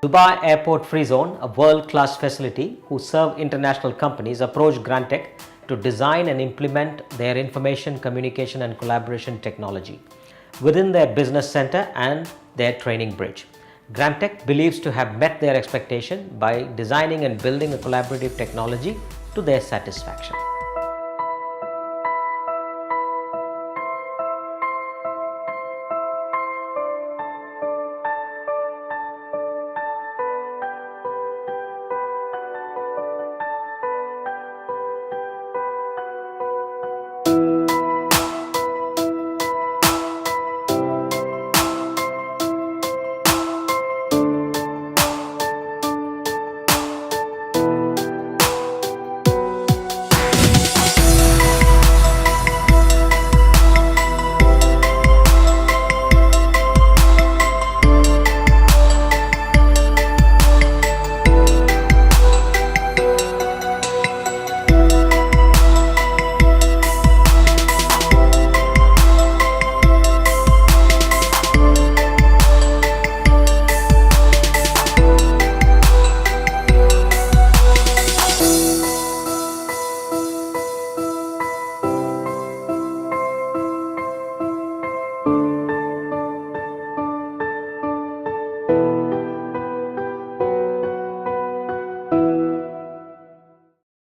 Dubai Airport Free Zone, a world-class facility who serve international companies, approached Granteq to design and implement their information, communication and collaboration technology within their business center and their training bridge. Granteq believes to have met their expectation by designing and building a collaborative technology to their satisfaction.